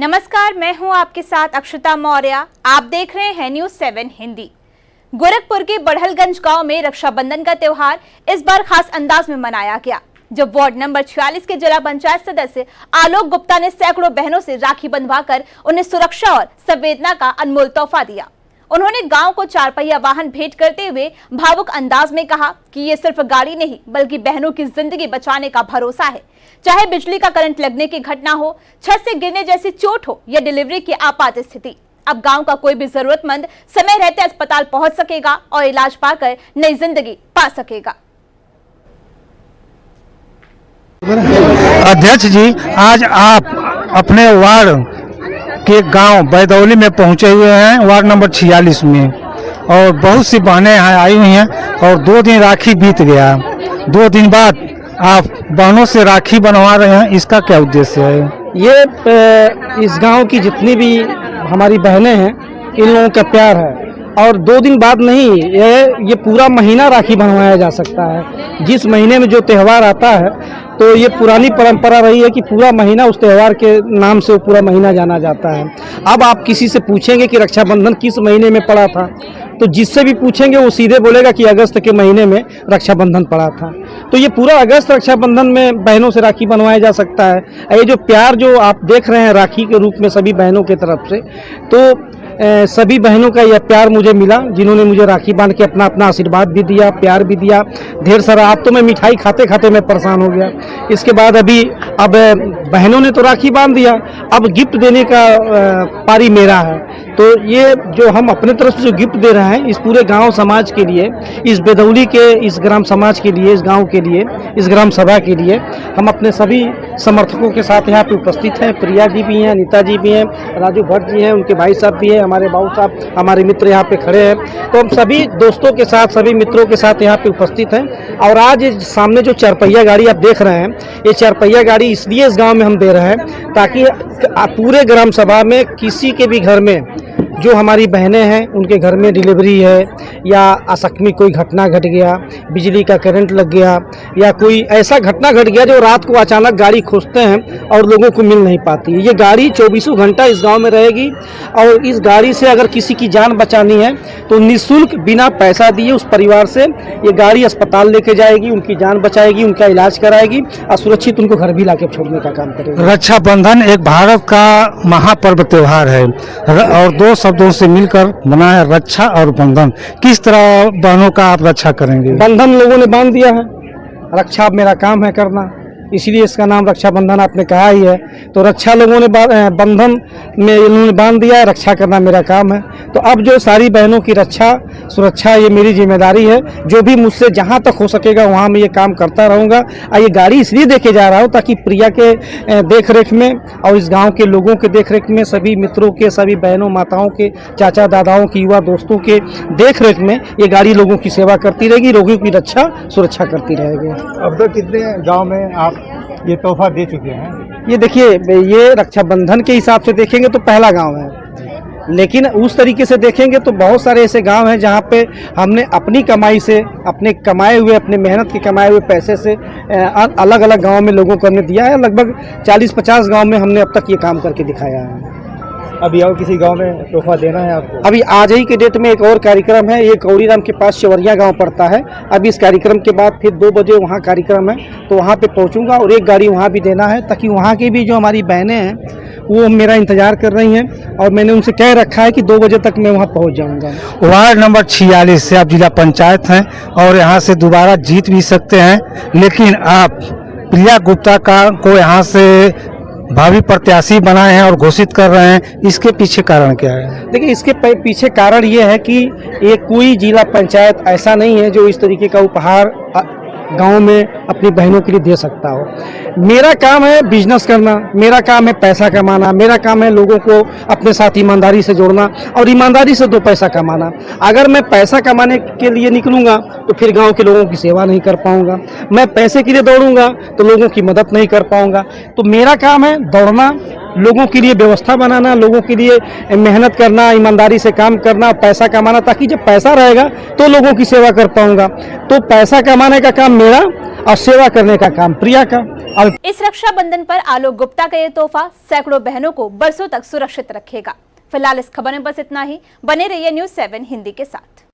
नमस्कार, मैं हूं आपके साथ अक्षता मौर्य। आप देख रहे हैं न्यूज़ 7 हिंदी। गोरखपुर के बढ़लगंज गांव में रक्षाबंधन का त्योहार इस बार खास अंदाज में मनाया गया, जब वार्ड नंबर 46 के जिला पंचायत सदस्य आलोक गुप्ता ने सैकड़ों बहनों से राखी बंधवाकर उन्हें सुरक्षा और संवेदना का अनमोल तोहफा दिया। उन्होंने गांव को 4 पहिया वाहन भेंट करते हुए भावुक अंदाज में कहा कि ये सिर्फ गाड़ी नहीं बल्कि बहनों की जिंदगी बचाने का भरोसा है। चाहे बिजली का करंट लगने की घटना हो, छत से गिरने जैसी चोट हो या डिलीवरी की आपात स्थिति, अब गांव का कोई भी जरूरतमंद समय रहते अस्पताल पहुंच सकेगा और इलाज पाकर नई जिंदगी पा सकेगा। अध्यक्ष जी, आज आप अपने वार्ड के गांव बैदौली में पहुंचे हुए हैं, वार्ड नंबर 46 में, और बहुत सी बहनें यहाँ आई हुई हैं और 2 दिन राखी बीत गया। 2 दिन बाद आप बहनों से राखी बनवा रहे हैं, इसका क्या उद्देश्य है? ये इस गांव की जितनी भी हमारी बहनें हैं, इन लोगों का प्यार है और 2 दिन बाद नहीं, ये पूरा महीना राखी बनवाया जा सकता है। जिस महीने में जो त्यौहार आता है तो ये पुरानी परंपरा रही है कि पूरा महीना उस त्यौहार के नाम से वो पूरा महीना जाना जाता है। अब आप किसी से पूछेंगे कि रक्षाबंधन किस महीने में पड़ा था, तो जिससे भी पूछेंगे वो सीधे बोलेगा कि अगस्त के महीने में रक्षाबंधन पड़ा था। तो ये पूरा अगस्त रक्षाबंधन में बहनों से राखी बनवाया जा सकता है। ये जो प्यार जो आप देख रहे हैं राखी के रूप में सभी बहनों की तरफ से, तो सभी बहनों का यह प्यार मुझे मिला, जिन्होंने मुझे राखी बांध के अपना अपना आशीर्वाद भी दिया, प्यार भी दिया ढेर सारा। अब तो मैं मिठाई खाते खाते मैं परेशान हो गया। इसके बाद अब बहनों ने तो राखी बांध दिया, अब गिफ्ट देने का पारी मेरा है। तो ये जो हम अपने तरफ से जो गिफ्ट दे रहे हैं इस पूरे गांव समाज के लिए, इस बेदौली के इस ग्राम समाज के लिए, इस गांव के लिए, इस ग्राम सभा के लिए, हम अपने सभी समर्थकों के साथ यहाँ पे उपस्थित हैं। प्रिया जी भी हैं, अनीता जी भी हैं, राजू भट्ट जी हैं, उनके भाई साहब भी हैं, हमारे बाबू साहब, हमारे मित्र यहाँ पे खड़े हैं। तो हम सभी दोस्तों के साथ, सभी मित्रों के साथ यहाँ पे उपस्थित हैं। और आज सामने जो 4 पहिया गाड़ी आप देख रहे हैं, ये 4 पहिया गाड़ी इसलिए इस गाँव में हम दे रहे हैं ताकि पूरे ग्राम सभा में किसी के भी घर में जो हमारी बहनें हैं उनके घर में डिलीवरी है या आकस्मिक कोई घटना घट गया, बिजली का करंट लग गया या कोई ऐसा घटना घट गया जो रात को अचानक गाड़ी खोजते हैं और लोगों को मिल नहीं पाती। ये गाड़ी 24 घंटा इस गांव में रहेगी और इस गाड़ी से अगर किसी की जान बचानी है तो निःशुल्क बिना पैसा दिए उस परिवार से ये गाड़ी अस्पताल लेके जाएगी, उनकी जान बचाएगी, उनका इलाज कराएगी और सुरक्षित उनको घर भी लाके छोड़ने का काम करेगी। रक्षाबंधन एक भारत का महापर्व त्योहार है और 2 शब्दों से मिलकर बना है रक्षा और बंधन। किस तरह बहनों का आप रक्षा करेंगे? बंधन लोगों ने बांध दिया है, रक्षा मेरा काम है करना, इसलिए इसका नाम रक्षाबंधन आपने कहा ही है। तो रक्षा लोगों ने बंधन में इन्होंने बांध दिया है, रक्षा करना मेरा काम है। तो अब जो सारी बहनों की रक्षा सुरक्षा ये मेरी जिम्मेदारी है। जो भी मुझसे जहाँ तक हो सकेगा वहाँ मैं ये काम करता रहूँगा। और ये गाड़ी इसलिए देके जा रहा हूँ ताकि प्रिया के देख रेख में और इस गाँव के लोगों के देख रेख में, सभी मित्रों के, सभी बहनों माताओं के, चाचा दादाओं की, युवा दोस्तों के देख रेख में ये गाड़ी लोगों की सेवा करती रहेगी, लोगों की रक्षा सुरक्षा करती रहेगी। अब तक कितने गाँव में आप ये तोहफा दे चुके हैं? ये देखिए, ये रक्षाबंधन के हिसाब से देखेंगे तो पहला गांव है, लेकिन उस तरीके से देखेंगे तो बहुत सारे ऐसे गांव हैं जहां पे हमने अपनी कमाई से, अपने कमाए हुए, अपने मेहनत के कमाए हुए पैसे से अलग अलग गांव में लोगों को हमने दिया है। लगभग 40-50 गांव में हमने अब तक ये काम करके दिखाया है। अभी और किसी गांव में तोहफा देना है आपको? अभी आज ही के डेट में एक और कार्यक्रम है, ये कौड़ीराम के पास चवरिया गांव पड़ता है। अभी इस कार्यक्रम के बाद फिर 2 बजे वहां कार्यक्रम है, तो वहां पे पहुंचूंगा और एक गाड़ी वहां भी देना है ताकि वहां की भी जो हमारी बहनें हैं वो मेरा इंतजार कर रही हैं और मैंने उनसे कह रखा है कि 2 बजे तक मैं वहां पहुंच जाऊंगा। वार्ड नंबर 46 से आप जिला पंचायत हैं और यहाँ से दोबारा जीत भी सकते हैं, लेकिन आप प्रिया गुप्ता को यहाँ से भावी प्रत्याशी बनाए हैं और घोषित कर रहे हैं, इसके पीछे कारण क्या है? देखिए, इसके पीछे कारण ये है कि ये कोई जिला पंचायत ऐसा नहीं है जो इस तरीके का उपहार गांव में अपनी बहनों के लिए दे सकता हो। मेरा काम है बिजनेस करना, मेरा काम है पैसा कमाना, मेरा काम है लोगों को अपने साथ ईमानदारी से जोड़ना और ईमानदारी से 2 पैसा कमाना। अगर मैं पैसा कमाने के लिए निकलूंगा तो फिर गांव के लोगों की सेवा नहीं कर पाऊंगा। मैं पैसे के लिए दौड़ूंगा तो लोगों की मदद नहीं कर पाऊंगा। तो मेरा काम है दौड़ना, लोगों के लिए व्यवस्था बनाना, लोगों के लिए मेहनत करना, ईमानदारी से काम करना, पैसा कमाना, ताकि जब पैसा रहेगा तो लोगों की सेवा कर पाऊंगा। तो पैसा कमाने का काम मेरा और सेवा करने का काम प्रिया का। और इस रक्षाबंधन पर आलोक गुप्ता का ये तोहफा सैकड़ों बहनों को बरसों तक सुरक्षित रखेगा। फिलहाल इस खबर में बस इतना ही। बने रहिए न्यूज़ 7 हिंदी के साथ।